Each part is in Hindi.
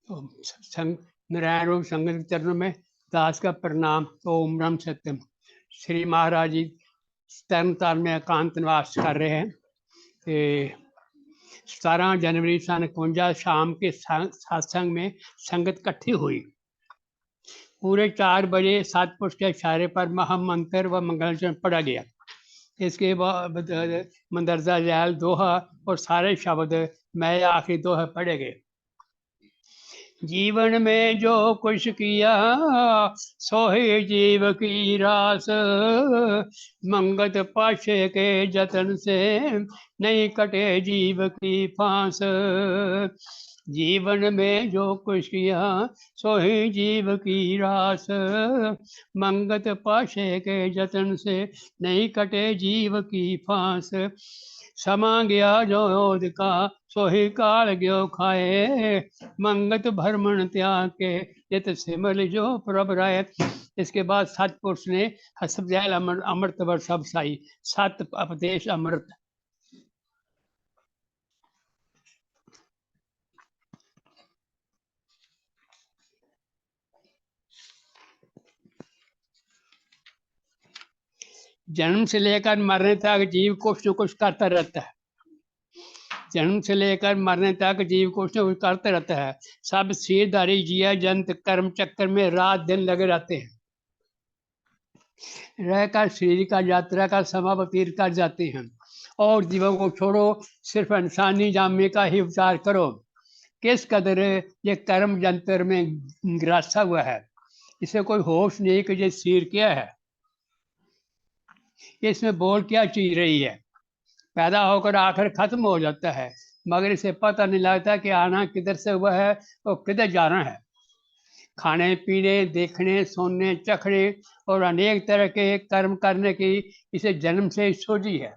तो नारायण रूप संगत के चरणों में दास का प्रणाम। ओम ब्रह्म सत्यम। श्री महाराज जी तरनतारन में एकांत निवास कर रहे हैं। 17 जनवरी सन 51 शाम के सत्संग में संगत इकट्ठी हुई। पूरे 4 बजे सतपुरुष के इशारे पर महामंत्र व मंगलाचरण पढ़ा गया। इसके बाद मंदरजा जैल दोहा और सारे शब्द मैं आखिरी दोहा पढ़े गए। जीवन में जो कुछ किया सो ही जीव की रास, मंगत पाशे के जतन से नहीं कटे जीव की फांस। जीवन में जो कुछ किया सो ही जीव की रास, मंगत पाशे के जतन से नहीं कटे जीव की फांस। समा गया जो ओद का सो ही काल गयो खाए, मंगत भरमण त्याग के यत सिमल जो प्रभ राय। इसके बाद सतपुरुष ने हसब जैल अमृत वर सब साई, 7 उपदेश अमृत। जन्म से लेकर मरने तक जीव कुछ न कुछ करता रहता है। जन्म से लेकर मरने तक जीव कुछ न कुछ करते रहता है। सब सिरधारी जिया जंत कर्म चक्कर में रात दिन लगे रहते हैं। रहकर शरीर का यात्रा का समय व्यतीत कर जाते हैं। और जीवों को छोड़ो, सिर्फ इंसानी जामे का ही विचार करो। किस कदर ये कर्म यंत्र में ग्रासा हुआ है। इसे कोई होश नहीं कि ये शरीर क्या है, इसमें बोल क्या चीज रही है। पैदा होकर आखिर खत्म हो जाता है, मगर इसे पता नहीं लगता कि आना किधर से हुआ है और किधर जाना है। खाने पीने, देखने, सुनने, चखने और अनेक तरह के कर्म करने की इसे जन्म से सूझी है।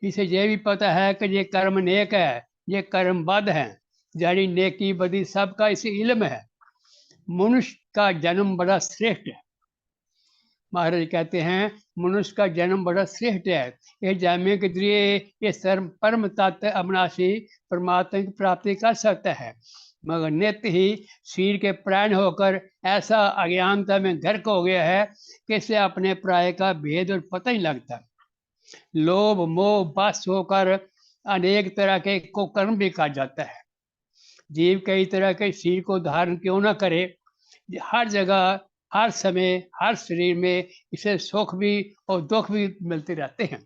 इसे यह भी पता है कि ये कर्म नेक है, ये कर्म बद है। जड़ी नेकी बदी सबका इसे इल्म है। मनुष्य का जन्म बड़ा श्रेष्ठ है। महाराज कहते हैं मनुष्य का जन्म बड़ा श्रेष्ठ है। यह जन्म के जरिए ये परम तत्व अविनाशी परमात्मा की प्राप्ति कर सकता है, मगर नित्य ही शरीर के प्राण होकर ऐसा अज्ञानता में गर्क हो गया है कि इसे अपने प्राय का भेद और पता ही लगता। लोभ मोह बस होकर अनेक तरह के कुकर्म भी कर जाता है। जीव कई तरह के शरीर को धारण क्यों न करे, हर जगह हर समय हर शरीर में इसे सुख भी और दुख भी मिलते रहते हैं।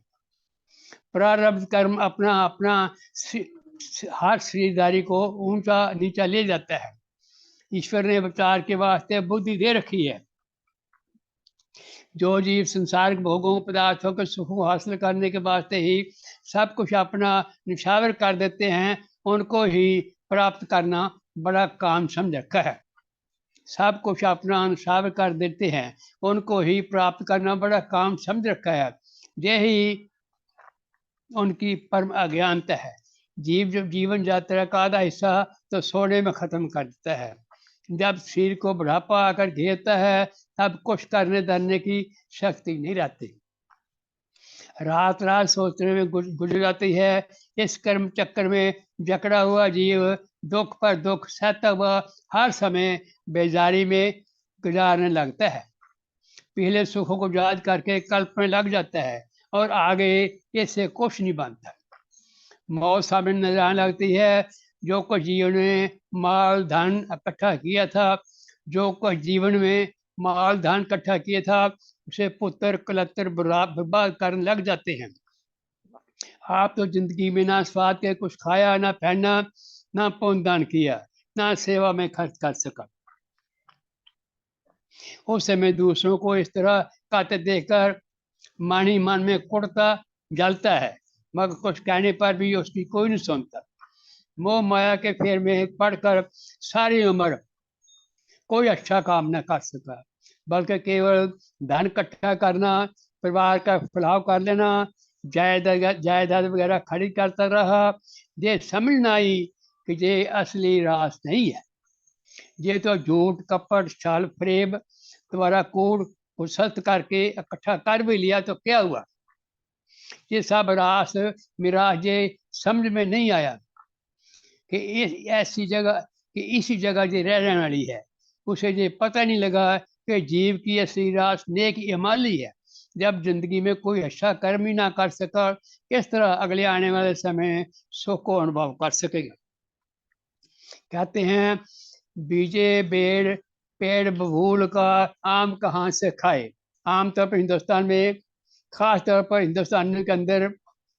प्रारब्ध कर्म अपना अपना हर शरीरदारी को ऊंचा नीचा ले जाता है। ईश्वर ने विचार के वास्ते बुद्धि दे रखी है। जो जीव संसारिक भोगों पदार्थों के सुख को हासिल करने के वास्ते ही सब कुछ अपना निछावर कर देते हैं, उनको ही प्राप्त करना बड़ा काम समझ रखा है। सब कुछ अपना अनुसार कर देते हैं, उनको ही प्राप्त करना बड़ा काम समझ रखा है। यही उनकी परम अज्ञानता है। जीव जब जीवन यात्रा का आधा हिस्सा तो सोने में खत्म कर देता है। जब शरीर को बुढ़ापा आकर घेरता है तब कुछ करने धरने की शक्ति नहीं रहती। रात रात सोचने में गुजर जाती है। इस कर्म चक्कर में जकड़ा हुआ जीव दुख पर दुख सहता हुआ हर समय बेजारी में गुजारने लगता है। पहले सुखों को याद करके कल्पना लग जाता है और आगे इससे कुछ नहीं बनता। मौत सामने नजर आने लगती है। जो कुछ जीवन में माल धन इकट्ठा किया था, जो कुछ जीवन में माल धन इकट्ठा किया था, उसे पुत्र कलत्र बर्बाद करने लग जाते हैं। आप तो जिंदगी में ना स्वाद के कुछ खाया, ना पहना, ना पुण्य दान किया, ना सेवा में खर्च कर सका। उस समय दूसरों को इस तरह करते देखकर मन ही मन में कुड़ता जलता है, मगर कुछ कहने पर भी उसकी कोई नहीं सुनता। मोह माया के फेर में पढ़कर सारी उम्र कोई अच्छा काम न कर सका, बल्कि केवल धन इकट्ठा करना, परिवार का फैलाव कर लेना, जायदाद वगैरह खरीद करता रहा। ये समझना आई कि ये असली रास नहीं है। ये तो झूठ कपट छल फरेब तुम्हारा कूड़ को सस्त करके इकट्ठा कर भी लिया तो क्या हुआ। ये सब रास मिराज ये समझ में नहीं आया। कि ऐसी जगह कि इसी जगह जो रहने वाली है, उसे ये पता नहीं लगा कि जीव की असली रास नेक इमाली है। जब जिंदगी में कोई अच्छा कर्म ही ना कर सका, किस तरह अगले आने वाले समय में सुख को अनुभव कर सकेगा। कहते हैं, बीजे बेर पेड़ बबूल का आम कहाँ से खाए। आमतौर पर हिंदुस्तान में, खास तौर पर हिंदुस्तान के अंदर,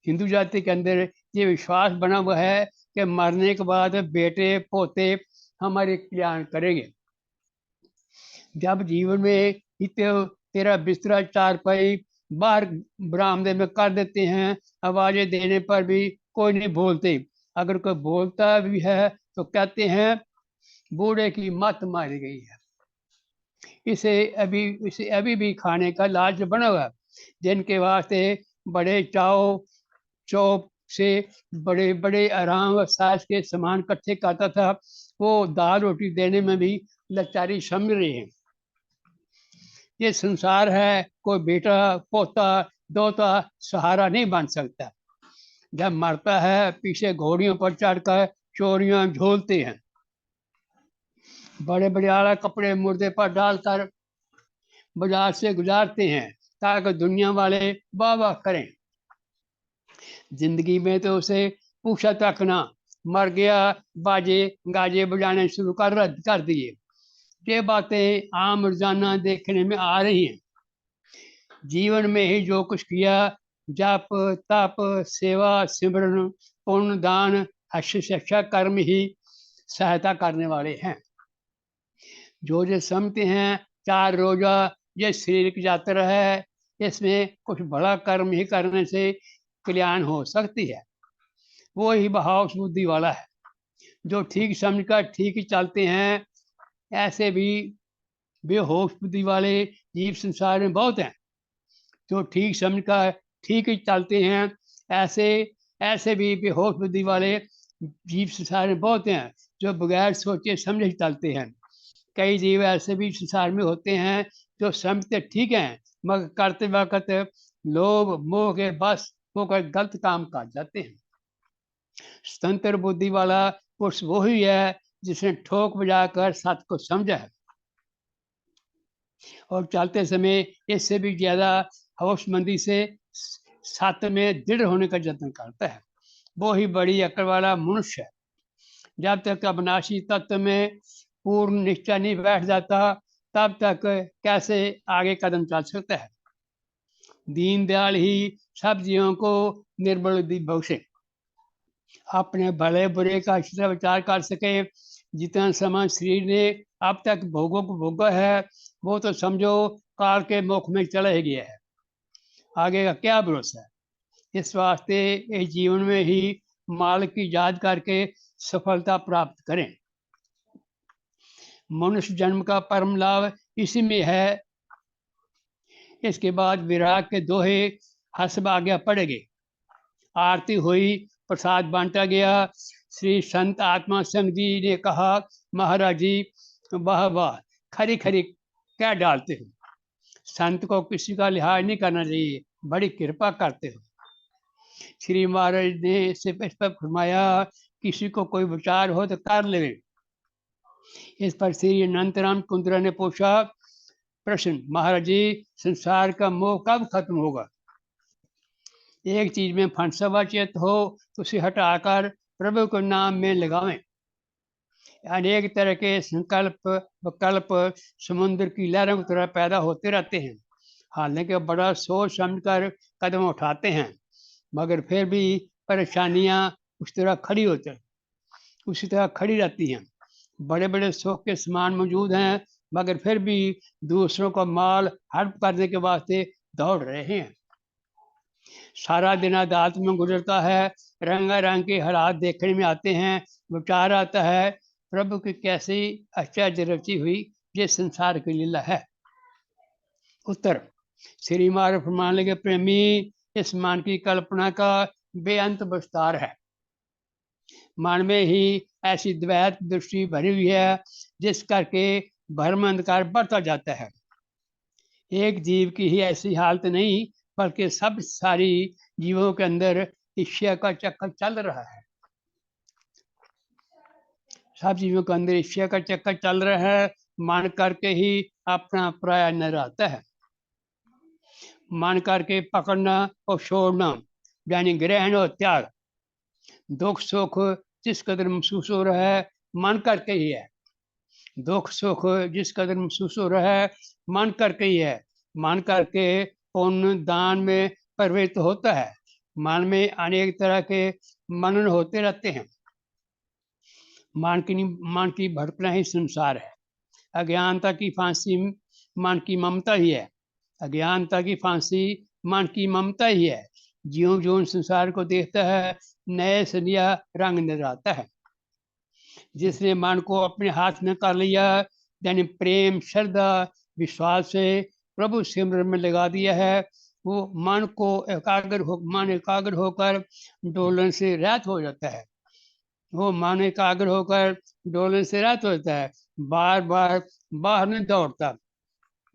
हिंदू जाति के अंदर ये विश्वास बना हुआ है कि मरने के बाद बेटे पोते हमारे कल्याण करेंगे। जब जीवन में ही तेरा बिस्तरा चारपाई बाहर बरामदे में कर देते हैं, आवाजें देने पर भी कोई नहीं बोलते। अगर कोई बोलता भी है तो कहते हैं बूढ़े की मत मारी गई है। इसे अभी भी खाने का लालच बना हुआ है। जिनके वास्ते बड़े चाव चौप से बड़े बड़े आराम और साज के सामान इकट्ठे करता था, वो दाल रोटी देने में भी लाचारी समझ रहे हैं। ये संसार है, कोई बेटा पोता दोता सहारा नहीं बन सकता। जब मरता है पीछे घोड़ियों पर चढ़कर चोरियां झोलते हैं, बड़े बड़े आला कपड़े मुर्दे पर डालकर बाजार से गुजारते हैं ताकि दुनिया वाले वाह वाह करें। जिंदगी में तो उसे पूछा तक ना, मर गया बाजे गाजे बजाने शुरू कर दिए। ये बातें आम रोजाना देखने में आ रही हैं। जीवन में ही जो कुछ किया, जप तप सेवा सिमरन पुण्य दान अच्छा कर्म ही सहायता करने वाले हैं। जो समझते हैं 4 रोजा ये शरीर की यात्रा है, इसमें कुछ बड़ा कर्म ही करने से कल्याण हो सकती है, वो ही बहाव बुद्धि वाला है। जो ठीक समझकर ठीक ही चलते हैं, ऐसे भी बेहोश बुद्धि वाले जीव संसार में बहुत हैं। जो ठीक समझकर ठीक ही चलते हैं, ऐसे ऐसे भी बेहोश बुद्धि वाले जीव संसार में बहुत हैं जो बगैर सोचे समझे चलते हैं। कई जीव ऐसे भी संसार में होते हैं जो समझते ठीक हैं, मगर करते वक्त लोभ मोह के बस होकर गलत काम कर जाते हैं। स्वतंत्र बुद्धि वाला पुरुष वही है जिसने ठोक बजाकर सत्य को समझा है और चलते समय इससे भी ज्यादा होशमंदी से सत्य में दृढ़ होने का यत्न करता है। वो ही बड़ी अक्ल वाला मनुष्य है। जब तक अविनाशी तत्व में पूर्ण निश्चय नहीं बैठ जाता, तब तक कैसे आगे कदम चल सकता है। दीनदयाल ही सब जीवों को निर्बल बुद्धि बख्शे, अपने भले बुरे का अच्छी तरह विचार कर सके। जितना समय शरीर ने अब तक भोगों को भोगा है, वो तो समझो काल के मुख में चला ही गया है, आगे का क्या भरोसा है। इस वास्ते इस जीवन में ही मालिक की याद करके सफलता प्राप्त करें। मनुष्य जन्म का परम लाभ इसी में है। इसके बाद विराग के दोहे हसब आज्ञा पड़ेंगे। आरती हुई, प्रसाद बांटा गया। श्री संत आत्मा संघ जी ने कहा, महाराज जी वाह वाह, खरी खरी क्या डालते हो। संत को किसी का लिहाज नहीं करना चाहिए, बड़ी कृपा करते हो। श्री महाराज ने इस पर फरमाया, किसी को कोई विचार हो तो कर ले। इस पर श्री अनंतराम कुंद्रा ने पूछा प्रश्न, महाराज जी संसार का मोह कब खत्म होगा। एक चीज में फंसा चेत हो तो उसे हटाकर प्रभु के नाम में लगावें। अनेक तरह के संकल्प विकल्प समुद्र की लहरों की तरह पैदा होते रहते हैं। हालांकि बड़ा सोच समझकर कदम उठाते हैं, मगर फिर भी परेशानियां उसी तरह खड़ी रहती हैं। बड़े बड़े सुख के समान मौजूद हैं, मगर फिर भी दूसरों का माल हड़प करने के वास्ते दौड़ रहे हैं। सारा दिन अदालत में गुजरता है, रंगारंग के हालात देखने में आते हैं। विचार आता है, प्रभु की कैसी आश्चर्य रची हुई ये संसार की लीला है। उत्तर, श्री महाराज फरमान लगे, प्रेमी इस मान की कल्पना का बेअंत विस्तार है। मन में ही ऐसी द्वैत दृष्टि भरी हुई है जिस करके भ्रम अंधकार बढ़ता जाता है। एक जीव की ही ऐसी हालत नहीं, बल्कि सब सारी जीवों के अंदर ईर्ष्या का चक्कर चल रहा है। सब जीवों के अंदर ईर्ष्या का चक्कर चल रहा है, मान करके ही अपना पराया न रहता है। मान करके पकड़ना और छोड़ना यानी ग्रहण और त्याग। दुख सुख जिस कदर महसूस हो रहा है मान करके ही है। दुख सुख जिस कदर महसूस हो रहा है मान करके ही है। मान करके पुण्य दान में प्रवृत्त होता है। मन में अनेक तरह के मनन होते रहते हैं। मान की भटकना ही संसार है। अज्ञानता की फांसी मान की ममता ही है। अज्ञानता की फांसी मान की ममता ही है। ज्यों ज्यों संसार को देखता है नए से नया रंग नजर आता है। जिसने मन को अपने हाथ में कर लिया यानी प्रेम श्रद्धा विश्वास से प्रभु सिमरन में लगा दिया है, वो मन एकाग्र होकर डोलन से रहित हो जाता है। वो मन एकाग्र होकर डोलन से रहित होता है। बार बार बाहर नहीं दौड़ता।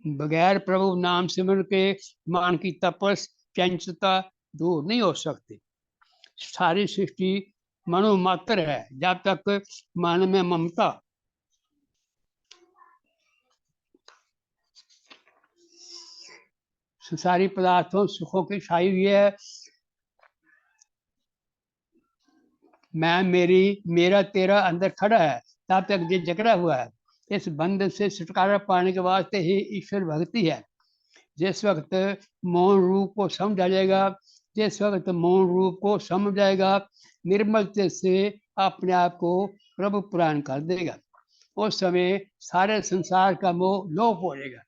बगैर प्रभु नाम सिमरन के मन की तपस चंचलता दूर नहीं हो सकती। सारी सृष्टि मनोमात्र है जब तक मन में ममता संसारी पदार्थों सुखों की छाई हुई है। मैं मेरी मेरा तेरा अंदर खड़ा है तब तक ये जकड़ा हुआ है। इस बंधन से छुटकारा पाने के वास्ते ही ईश्वर भक्ति है। जिस वक्त मौन रूप को समझ आ जाएगा, जिस वक्त मौन रूप को समझ जाएगा, निर्मल चित्त से अपने आप को प्रभु पुराण कर देगा। उस समय सारे संसार का मोह लोप हो जाएगा।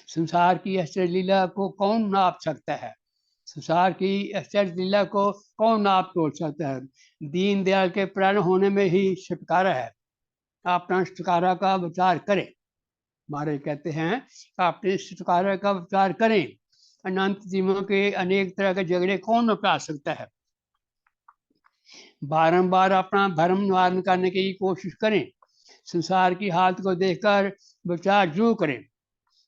संसार की आश्चर्य लीला को कौन नाप सकता है? संसार की आश्चर्य लीला को कौन नाप तोड़ सकता है? दीनदयाल के प्राण होने में ही छुटकारा है। अपना छुटकारा का विचार करें। महाराज कहते हैं अपने छुटकारा का विचार करें। अनंत जीवों के अनेक तरह के झगड़े कौन निपटा सकता है? बारंबार अपना भ्रम निवारण करने की कोशिश करें। संसार की हालत को देखकर विचार जरूर करें।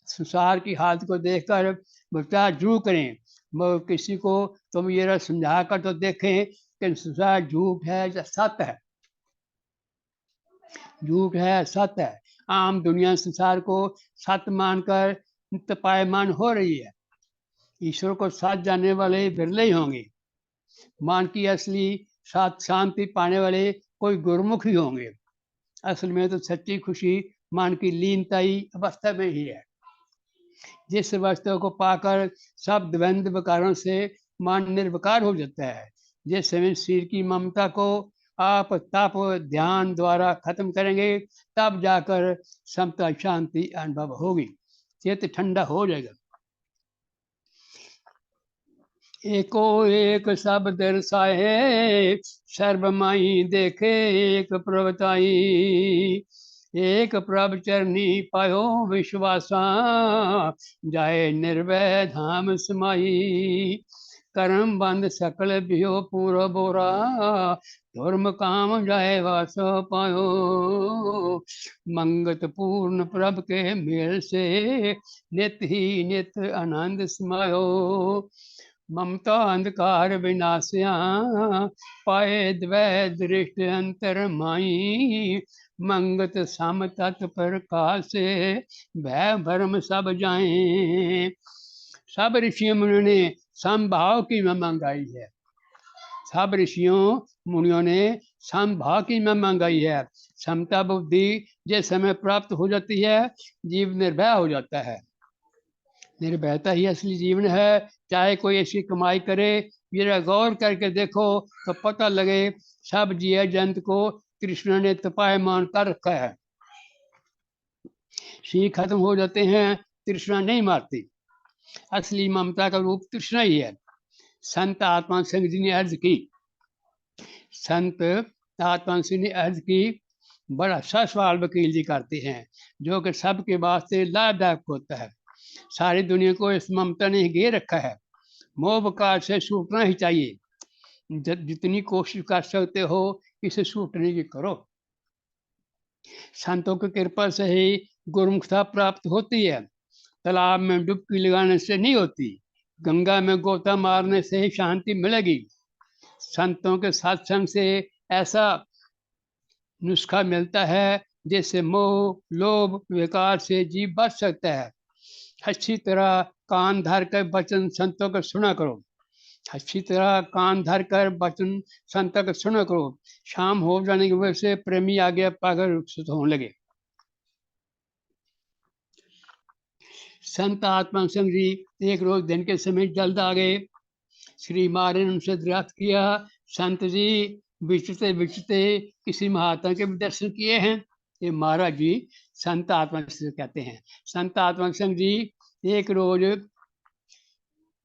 संसार की हालत को देखकर विचार जरूर करें। मगर किसी को तुम ये समझा कर तो देखें कि संसार झूठ है या सत्य है। झूठ है सत्य है। आम दुनिया संसार को सत्य मानकर तपायमान हो रही है। ईश्वर को साथ जाने वाले बिरले ही होंगे। मान की असली साथ शांति पाने वाले कोई गुरुमुख ही होंगे। असल में तो सच्ची खुशी मान की लीनताई अवस्था में ही है। जिस वस्तु को पाकर सब द्वंद्व विकारों से मन निर्विकार हो जाता है। जिस समय शरीर की ममता को आप तप ध्यान द्वारा खत्म करेंगे तब जाकर समता शांति अनुभव होगी। चित्त ठंडा हो जाएगा। एको एक सब दर्शाए सर्वमाई देखे एक प्रवताई। एक प्रभ चरनी पायो विश्वासा जाए निर्भय धाम समाई। कर्म बंद सकल बियो पूरा बोरा धर्म काम जाए वास पायो। मंगत पूर्ण प्रभ के मेल से नित ही नित आनंद समायो। ममता अंधकार विनाशया पाए द्वै दृष्ट अंतर माई। मंगत सम तत्पर कासे भय भरम सब जाए। सब ऋषि मुनियों ने समभाव की महिमा गाई है। सब ऋषियों मुनियों ने समभाव की महिमा गाई है। समता बुद्धि जिस समय प्राप्त हो जाती है जीव निर्भय हो जाता है। निर्भयता ही असली जीवन है। चाहे कोई ऐसी कमाई करे, जरा गौर करके देखो तो पता लगे सब जीव जंत को कृष्ण ने तपायमान कर रखा है। शी खत्म हो जाते हैं, तृष्णा नहीं मारती। असली ममता का रूप तृष्णा ही है। संत आत्मा सिंह जी ने अर्ज की। संत आत्मा सिंह ने अर्ज की बड़ा अच्छा सवाल वकील जी करते हैं जो कि सबके वास्ते लाभदायक होता है। सारी दुनिया को इस ममता ने घेर रखा है। मोह विकार से छूटना ही चाहिए। जितनी कोशिश कर सकते हो इसे छूटने की करो। संतों की कृपा से ही गुरुमुखता प्राप्त होती है। तालाब में डुबकी लगाने से नहीं होती। गंगा में गोता मारने से ही शांति मिलेगी। संतों के सत्संग से ऐसा नुस्खा मिलता है जिससे मोह लोभ विकार से जीव बच सकता है। अच्छी तरह कान धर कर वचन संतों को सुना करो। अच्छी तरह कान धर कर वचन संतों को सुना करो। शाम हो जाने की वजह से प्रेमी आगे पाकर रुखसत होने लगे। संत आत्मा सिंह जी एक रोज दिन के समय जल्द आ गए। श्री महाराज ने उनसे दृढ़ किया, संत जी बिचते बिचते किसी महात्मा के भी दर्शन किए हैं? ये महाराज जी संत आत्मा सिंह कहते हैं। संत आत्मा सिंह जी एक रोज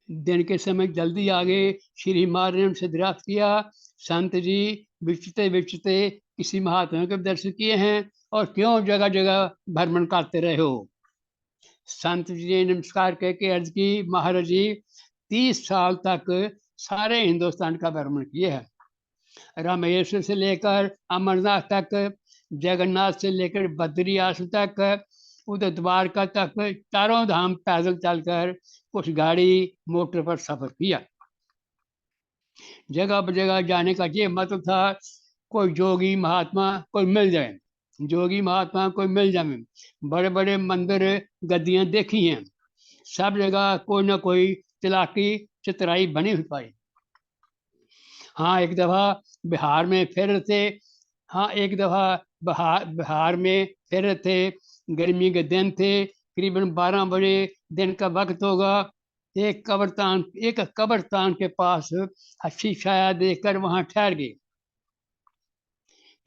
दिन के समय जल्दी आ गए। श्री महाराज ने उनसे दृढ़ किया, संत जी बिचते बिचते किसी महात्मा के भी दर्शन किए हैं और क्यों जगह जगह भ्रमण करते रहे हो? संत जी ने नमस्कार करके अर्ज की, महाराज जी 30 साल तक सारे हिंदुस्तान का भ्रमण किए हैं। रामेश्वर से लेकर अमरनाथ तक, जगन्नाथ से लेकर बद्री आश्रम तक, उधर द्वारका तक, चारों धाम पैदल चलकर, कुछ गाड़ी मोटर पर सफर किया। जगह पर जगह जाने का ये मतलब था कोई जोगी महात्मा कोई मिल जाए, जोगी महात्मा कोई मिल जाए। बड़े बड़े मंदिर गद्दियां देखी हैं, सब जगह कोई ना कोई चालाकी चितराई बनी हुई पाई। हाँ एक दफा बिहार में फिर थे, एक दफा बिहार में फिर थे, गर्मी के दिन थे, करीबन 12 बजे दिन का वक्त होगा। एक कब्रिस्तान के पास अच्छी छाया देखकर वहां ठहर गए।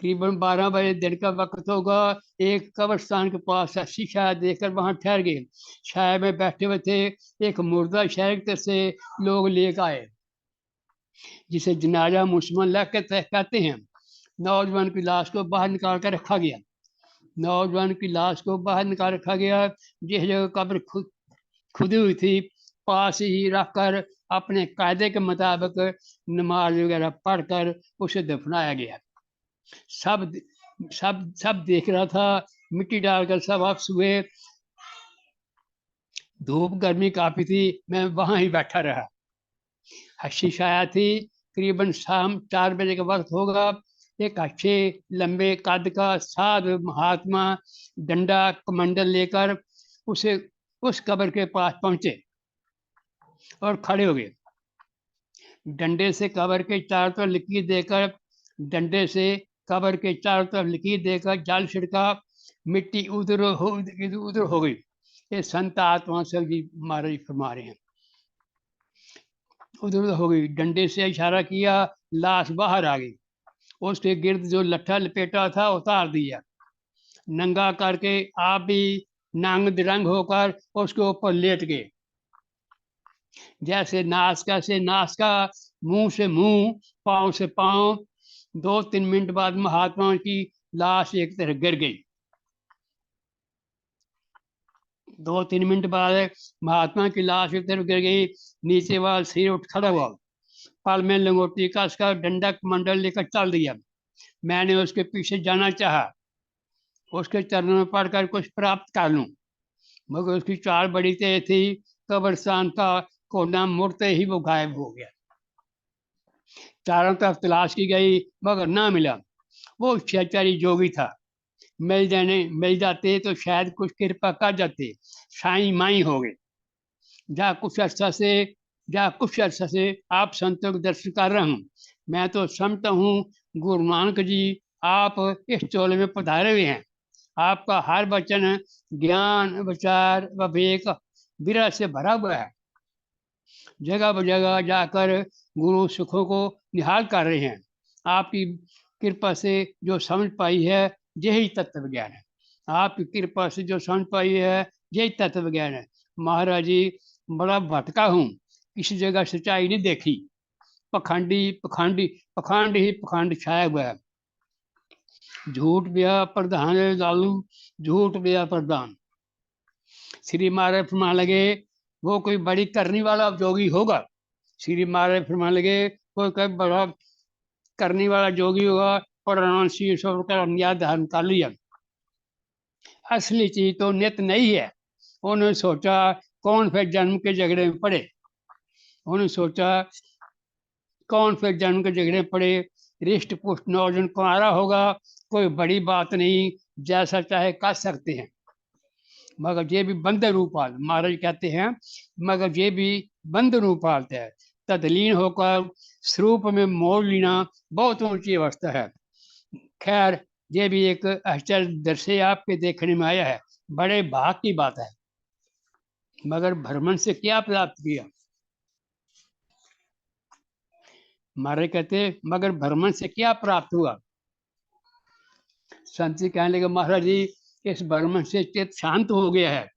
करीबन 12 बजे दिन का वक्त होगा। एक कब्रिस्तान के पास अच्छी छाया देखकर वहां ठहर गए। छाया में बैठे हुए थे, एक मुर्दा शहर से लोग लेकर आए, जिसे जनाजा मुसलमान लग के कहते हैं। नौजवान की लाश को बाहर निकाल कर रखा गया। नौजवान की लाश को बाहर निकाल रखा गया। जिस जगह कब्र खुदी हुई थी पास ही रखकर अपने कायदे के मुताबिक नमाज वगैरह पढ़कर उसे दफनाया गया। सब सब सब देख रहा था, मिट्टी डालकर सब वापस हुए। धूप गर्मी काफी थी, मैं वहां ही बैठा रहा। अच्छी छाया थी। करीबन शाम 4 बजे का वक्त होगा। एक अच्छे लंबे कद का साधु महात्मा डंडा कमंडल लेकर उसे उस कब्र के पास पहुंचे और खड़े हो गए। डंडे से कब्र के चारों तरफ लकीर देकर, डंडे से कब्र के चारों तरफ लकीर देकर जाल छिड़का। मिट्टी उधर हो गई। ये संत आत्मा से जी महाराज फरमा रहे हैं। उधर हो गई, डंडे से इशारा किया, लाश बाहर आ गई। उसके गिर्द जो लट्ठा लपेटा था उतार दिया। नंगा करके आप भी नंग दिरंग होकर उसके ऊपर लेट गए। जैसे नासका से नासका, मुंह से मुंह, पांव से पांव। 2-3 मिनट बाद महात्मा की लाश एक तरफ गिर गई। 2-3 मिनट बाद महात्मा की लाश एक तरफ गिर गई। नीचे वाला सिर उठ खड़ा हुआ, पल में लंगोटी का उसका डंडा मंडल लेकर चल दिया। मैंने उसके पीछे जाना चाहा, उसके चरणों में पड़कर कुछ प्राप्त कर लूं, मगर उसकी चाल बड़ी तेज थी। कब्रिस्तान का कोना मुड़ते ही वो गायब हो गया। चारों तरफ तलाश की गई मगर ना मिला। वो क्षयचारी जोगी था, मिल जाते तो शायद कुछ कृपा कर जाते। साई माई हो गए। जा कुछ अर्सा से आप संतों के दर्शन कर रहा हूँ। मैं तो समझता हूँ गुरु नानक जी आप इस चोले में पधारे हुए हैं। आपका हर वचन ज्ञान विचार विवेक विरह से भरा हुआ है। जगह जगह जाकर गुरु सुखों को निहाल कर रहे हैं। आपकी कृपा से जो समझ पाई है यही तत्व ज्ञान है। आपकी कृपा से जो समझ पाई है यही तत्व ज्ञान है। महाराज जी बड़ा भटका हूँ, किसी जगह सच्चाई नहीं देखी। पखंडी पखंडी पखंड ही पखंड छाया हुआ है। झूठ ब्याह प्रधान लालू, झूठ ब्याह प्रधान। श्री महाराज फरमान लगे वो कोई बड़ी करने वाला जोगी होगा। श्री महाराज फरमान लगे कोई बड़ा करने वाला जोगी होगा और अन्याय धारण कर लिया। असली चीज तो नित नहीं है। उन्होंने सोचा कौन फिर जन्म के झगड़े में पड़े। उन्होंने सोचा कौन फिर जन्म के झगड़े में पड़े। रिष्ट पुष्ट नौजन कुंवारा होगा, कोई बड़ी बात नहीं, जैसा चाहे कर सकते हैं। मगर ये भी बंदर रूप पाल, महाराज कहते हैं मगर ये भी बंदर रूप पालता है। तदलीन होकर स्वरूप में मोड़ लेना बहुत ऊंची अवस्था है। खैर, ये भी एक आश्चर्य दृश्य आपके देखने में आया है, बड़े भाग की बात है। मगर भ्रमण से क्या प्राप्त किया? महाराज कहते मगर भ्रमण से क्या प्राप्त हुआ? संत जी कहने लगे, महाराज जी इस भ्रमण से चित्त शांत हो गया है,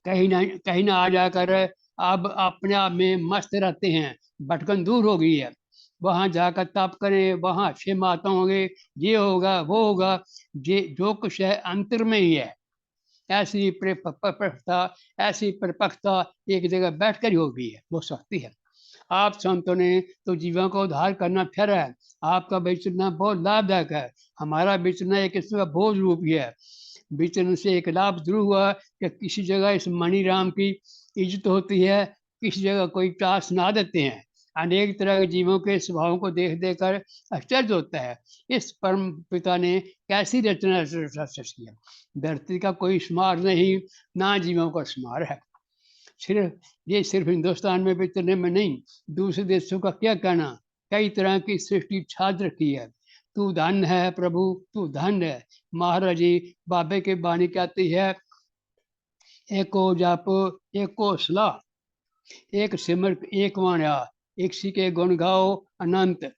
कहीं ना आ जाकर अब अपने आप में मस्त रहते हैं, भटकन दूर हो गई है। वहां जाकर तप करें, वहां अच्छे माता होंगे, ये होगा वो होगा, ये जो कुछ है अंतर में ही है। ऐसी परिपक्वता, ऐसी परिपक्वता एक जगह बैठकर ही हो गई है, हो सकती है। आप संतों ने तो जीवन का उद्धार करना फिर है, आपका विचरना बहुत लाभदायक है। हमारा विचरना एक किस्म का बोझ रूप ही है। विचरण से एक लाभ जरूर हुआ कि किसी जगह इस मणिराम की इज्जत होती है, किसी जगह कोई चार सुना देते हैं। अनेक तरह के जीवों के स्वभावों को देख देख कर आश्चर्य होता है, इस परम पिता ने कैसी रचना की है। धरती का कोई शुमार नहीं, ना जीवों का शुमार है। सिर्फ हिंदुस्तान में विचरने में नहीं, दूसरे देशों का क्या कहना, कई तरह की सृष्टि छाद रखी है। तू धन है प्रभु, तू धन है। महाराज जी बाबे की बाणी कहती है, एको जप एको सलाह, एक सिमर एक वाण्या, एक सी के गुण गाओ अनंत,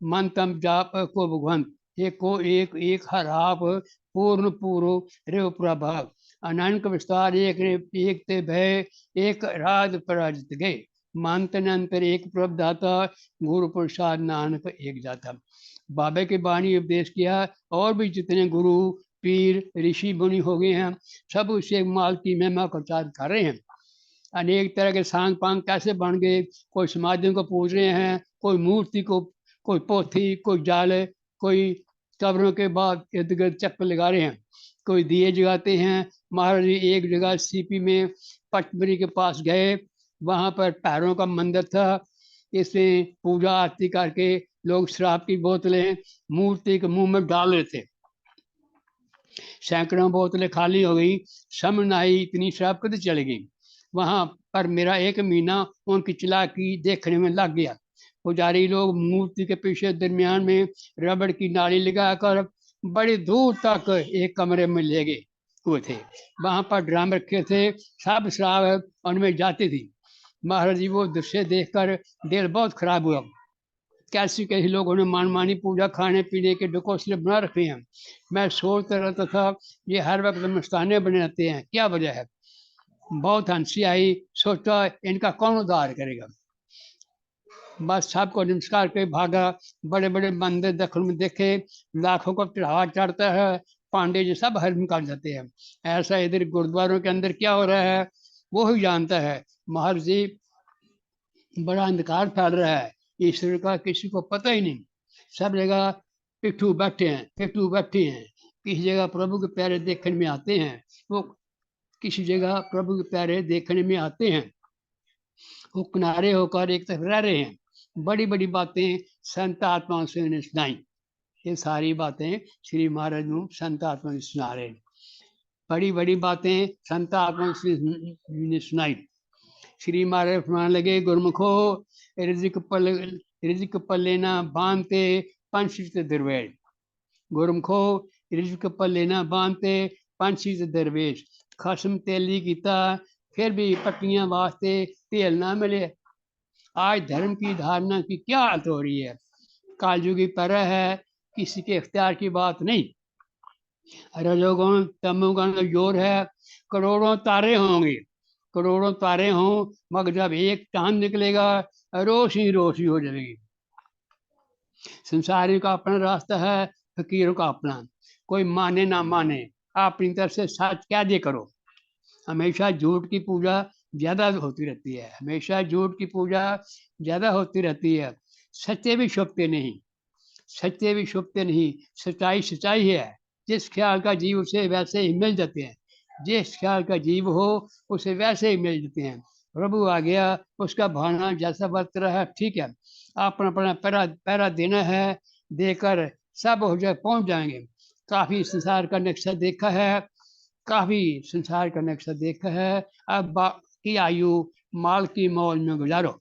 मन तम जाप को भगवंत, एको एक एक हर आप, पूर्ण पूरो रेव प्रभाव, अनंत विस्तार एक ते भय, एक राज पराजित गए, मानतन अंतर एक प्रभदाता, गुरु प्रसाद नानक एक जाता। बाबे की बाणी उपदेश किया, और भी जितने गुरु पीर ऋषि मुनि हो गए हैं, सब उसे माल की महिमा को प्रचार कर रहे हैं। अनेक तरह के सांग पांग कैसे बन गए, कोई समाधियों को पूज रहे हैं, कोई मूर्ति को, कोई पोथी, कोई जाल, कोई कब्रों के बाद इर्द गिर्द चक्कर लगा रहे हैं, कोई दिए जगाते हैं। महाराज जी एक जगह सीपी में पचमरी के पास गए, वहां पर पैरों का मंदिर था, इसमें पूजा आरती करके लोग शराब की बोतलें मूर्ति के मुंह में डाल रहे थे। सैकड़ों बोतलें खाली हो गई, समझ न आई इतनी शराब कभी चलेगी। वहां पर मेरा एक महीना उनकी चालाकी देखने में लग गया। पुजारी लोग मूर्ति के पीछे दरमियान में रबड़ की नाली लगाकर बड़ी दूर तक एक कमरे में ले गए हुए थे। वहां पर ड्रम रखे थे, सब शराब उनमें जाती थी। महाराज जी वो दृश्य देखकर दिल बहुत खराब हुआ। कैसी कैसी लोगों ने मनमानी पूजा खाने पीने के ढकोसले बना रखे हैं। मैं सोचता रहता था ये हर वक्त मस्ताने बने रहते हैं, क्या वजह है। बहुत हंसी आई, सोचा इनका कौन उद्धार करेगा। बस सबको नमस्कार के भागा। बड़े बड़े मंदिर दखल में देखे, लाखों का चढ़ावा चढ़ता है, पांडे जी सब हरम कर जाते हैं। ऐसा इधर गुरुद्वारों के अंदर क्या हो रहा है वो ही जानता है। महाराज जी बड़ा अंधकार फैल रहा है, ईश्वर का किसी को पता ही नहीं। सब जगह पिट्ठू बैठे हैं, पिट्ठू बैठे हैं। किसी जगह प्रभु के प्यारे देखने में आते हैं, वो किसी जगह प्रभु के प्यारे देखने में आते हैं, वो किनारे होकर एक तरफ रह रहे हैं। बड़ी बड़ी बातें संत आत्माओं से उन्हें सुनाई। ये सारी बातें श्री महाराज ने संत आत्मा ने सुना रहे हैं। बड़ी बड़ी बातें संत आत्मा ने सुनाई। श्री महाराज फरमाने लगे, गुरमुखो रिजिक पल्ले ना बांधते पंचित दरवेश। गुरमुखो रिजिक पल्ले ना बांधते पंचित दरवेश। खसम तेली कीता फिर भी पट्टियां वास्ते तेल ना मिले। आज धर्म की धारणा की क्या हालत हो रही है। कालयुगी परह है, किसी के इख्तियार की बात नहीं। रजोगुण तमोगुण का जोर है, करोड़ों तारे होंगे, करोड़ों तारे हों, मगर जब एक चांद निकलेगा रोशनी रोशनी हो जाएगी। संसारी का अपना रास्ता है, फकीरों का अपना। कोई माने ना माने, आप अपनी तरफ से सच क्या दे करो। हमेशा झूठ की पूजा ज्यादा होती रहती है, हमेशा झूठ की पूजा ज्यादा होती रहती है। सच्चे भी छुपते नहीं, सच्चे भी छुपते नहीं। सच्चाई सच्चाई है, जिस ख्याल का जीव उसे वैसे ही मिल जाते हैं, जिस ख्याल का जीव हो उसे वैसे ही मिल जाते हैं। प्रभु आ गया, उसका भाना जैसा वर्त रहा ठीक है, अपना अपना पैरा पैरा देना है, देकर सब हो जाए पहुंच जाएंगे। काफी संसार का नक्शा देखा है, काफी संसार का नक्शा देखा है। अब बाकी आयु माल की मौज में गुजारो।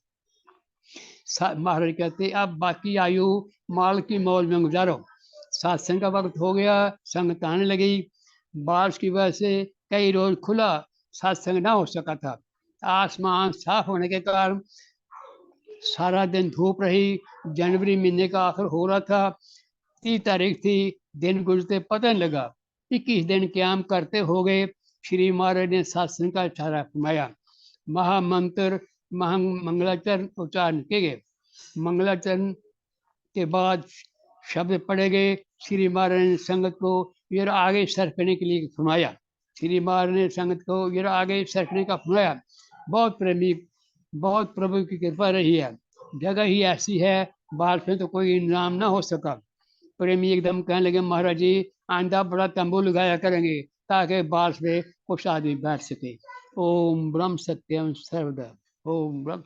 महाराज कहते अब बाकी आयु माल की मौज में गुजारो। सत्संग का वक्त हो गया, संगत आने लगी। बारिश की वजह से कई रोज खुला सत्संग ना हो सका था। आसमान साफ होने के कारण सारा दिन धूप रही। जनवरी महीने का आखिर हो रहा था, 30 तारीख थी, दिन गुजरते पता नहीं लगा। 21 दिन क्याम करते हो गए। श्री महाराज ने सत्संग का इशारा फरमाया। महामंत्र मंगलाचरण उच्चारण किए गए। मंगलाचरण के बाद शब्द पढ़े गए। श्री महाराज ने संगत को ये आगे सरकने के लिए फरमाया। श्री महाराज ने संगत को ये आगे सरकने का फरमाया। बहुत प्रेमी, बहुत प्रभु की कृपा रही है। जगह ही ऐसी है, बाहर से तो कोई इंतजाम ना हो सका। प्रेमी एकदम कहने लगे महाराज जी आइंदा बड़ा तंबू लगाया करेंगे ताकि बारिश में कुछ आदमी बैठ सके। ओम ब्रह्म सत्यम सर्वदा। ओम ब्रह्म